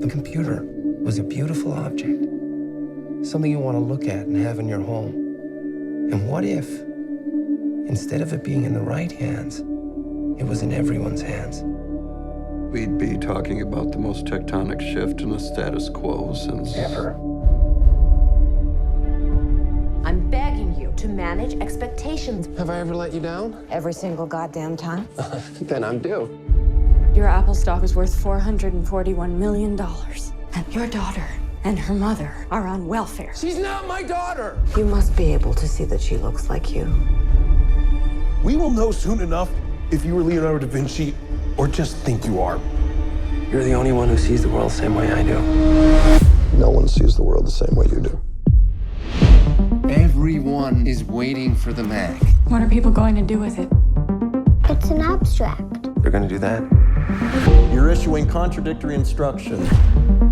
The computer was a beautiful object, something you want to look at and have in your home. And what if, instead of it being in the right hands, it was in everyone's hands? We'd be talking about the most tectonic shift in the status quo since Ever. I'm begging you to manage expectations. Have I ever let you down? Every single goddamn time. Then I'm due. Your Apple stock is worth $441 million. And your daughter and her mother are on welfare. She's not my daughter! You must be able to see that she looks like you. We will know soon enough if you were Leonardo da Vinci or just think you are. You're the only one who sees the world the same way I do. no one sees the world the same way you do. Everyone is waiting for the Mac. What are people going to do with it? It's an abstract. They're gonna do that? You're issuing contradictory instructions.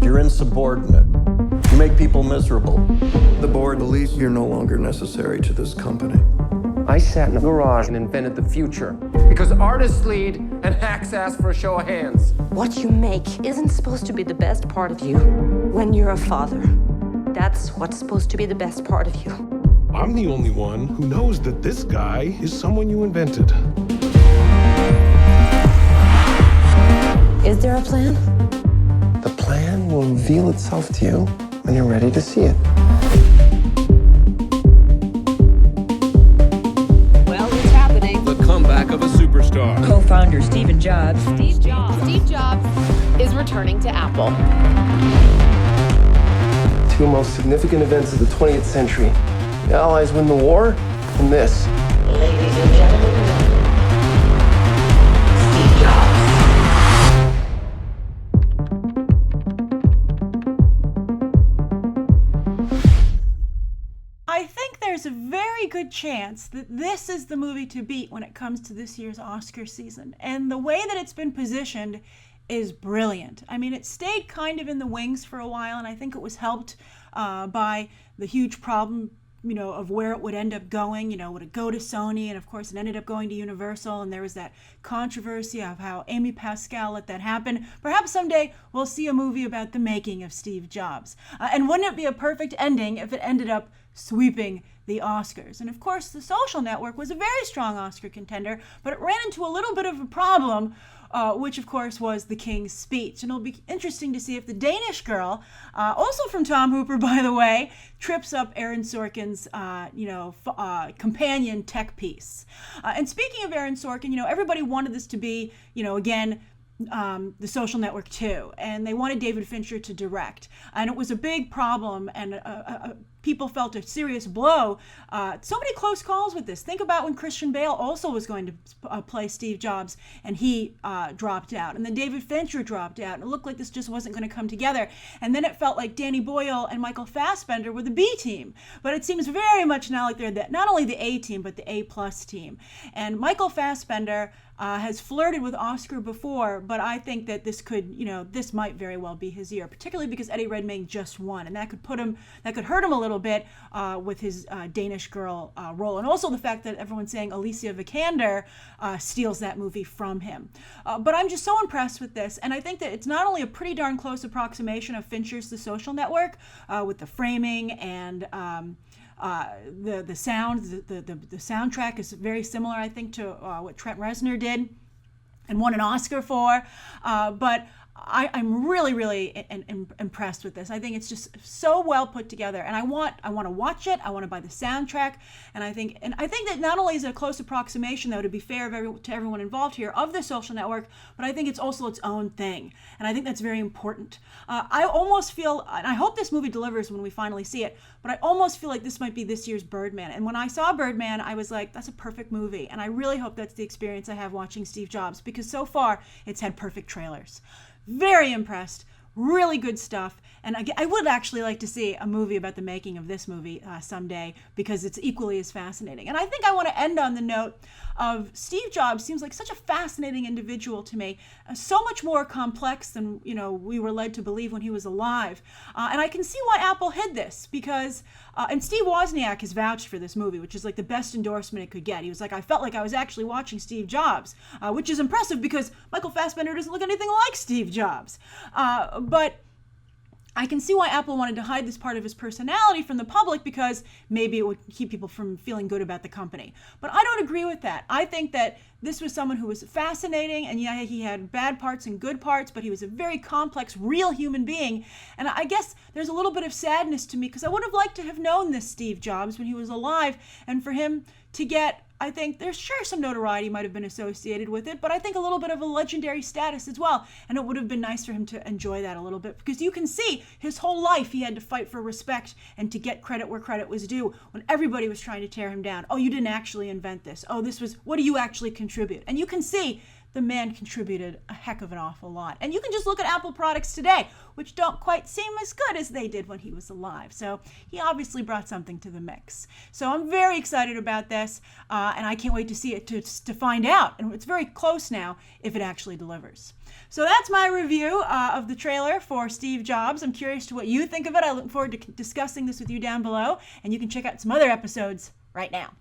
You're insubordinate. You make people miserable. The board believes you're no longer necessary to this company. I sat in a garage and invented the future because artists lead and hacks ask for a show of hands. What you make isn't supposed to be the best part of you when you're a father. That's what's supposed to be the best part of you. I'm the only one who knows that this guy is someone you invented. Is there a plan? The plan will reveal itself to you when you're ready to see it. Well, it's happening. The comeback of a superstar. Co-founder Steve Jobs. Steve Jobs is returning to Apple. Two most significant events of the 20th century. The Allies win the war, and this. Ladies and gentlemen, Steve Jobs. I think there's a very good chance that this is the movie to beat when it comes to this year's Oscar season. And the way that it's been positioned is brilliant. I mean, it stayed kind of in the wings for a while, and I think it was helped by the huge problem, of where it would end up going. Would it go to Sony? And of course, it ended up going to Universal, and there was that controversy of how Amy Pascal let that happen. Perhaps someday we'll see a movie about the making of Steve Jobs. And wouldn't it be a perfect ending if it ended up sweeping the Oscars? And of course, The Social Network was a very strong Oscar contender, but it ran into a little bit of a problem, which of course was The King's Speech. And it'll be interesting to see if the Danish Girl, also from Tom Hooper, by the way, trips up Aaron Sorkin's, companion tech piece. And speaking of Aaron Sorkin, everybody wanted this to be, again, The Social Network 2, and they wanted David Fincher to direct, and it was a big problem, and people felt a serious blow. So many close calls with this. Think about when Christian Bale also was going to play Steve Jobs, and he dropped out, and then David Fincher dropped out, and it looked like this just wasn't going to come together. And then it felt like Danny Boyle and Michael Fassbender were the B team, but it seems very much now like they're not only the A team, but the A+ team. And Michael Fassbender has flirted with Oscar before, but I think that this could, this might very well be his year, particularly because Eddie Redmayne just won, and that could hurt him a little bit with his Danish Girl role, and also the fact that everyone's saying Alicia Vikander steals that movie from him. But I'm just so impressed with this, and I think that it's not only a pretty darn close approximation of Fincher's The Social Network with the framing and the sound, the soundtrack is very similar, I think, to what Trent Reznor did and won an Oscar for. But I'm really, really impressed with this. I think it's just so well put together, and I want to watch it. I want to buy the soundtrack, and I think that not only is it a close approximation, though, to be fair to everyone involved here, of The Social Network, but I think it's also its own thing, and I think that's very important. I almost feel, and I hope this movie delivers when we finally see it, but I almost feel like this might be this year's Birdman. And when I saw Birdman, I was like, that's a perfect movie, and I really hope that's the experience I have watching Steve Jobs, because so far it's had perfect trailers. Very impressed, really good stuff, and I would actually like to see a movie about the making of this movie someday, because it's equally as fascinating. And I think I want to end on the note of Steve Jobs seems like such a fascinating individual to me, so much more complex than we were led to believe when he was alive. And I can see why Apple hid this, because and Steve Wozniak has vouched for this movie, which is like the best endorsement it could get. He was like, I felt like I was actually watching Steve Jobs, which is impressive because Michael Fassbender doesn't look anything like Steve Jobs. But I can see why Apple wanted to hide this part of his personality from the public, because maybe it would keep people from feeling good about the company. But I don't agree with that. I think that this was someone who was fascinating, and yeah, he had bad parts and good parts, but he was a very complex, real human being. And I guess there's a little bit of sadness to me, because I would have liked to have known this Steve Jobs when he was alive, and for him to get, I think there's sure some notoriety might have been associated with it, but I think a little bit of a legendary status as well. And it would have been nice for him to enjoy that a little bit, because you can see his whole life he had to fight for respect and to get credit where credit was due when everybody was trying to tear him down. Oh, you didn't actually invent this. Oh, this was, what do you actually contribute? And you can see the man contributed a heck of an awful lot. And you can just look at Apple products today, which don't quite seem as good as they did when he was alive. So he obviously brought something to the mix. So I'm very excited about this, and I can't wait to see it, to find out. And it's very close now if it actually delivers. So that's my review of the trailer for Steve Jobs. I'm curious to what you think of it. I look forward to discussing this with you down below, and you can check out some other episodes right now.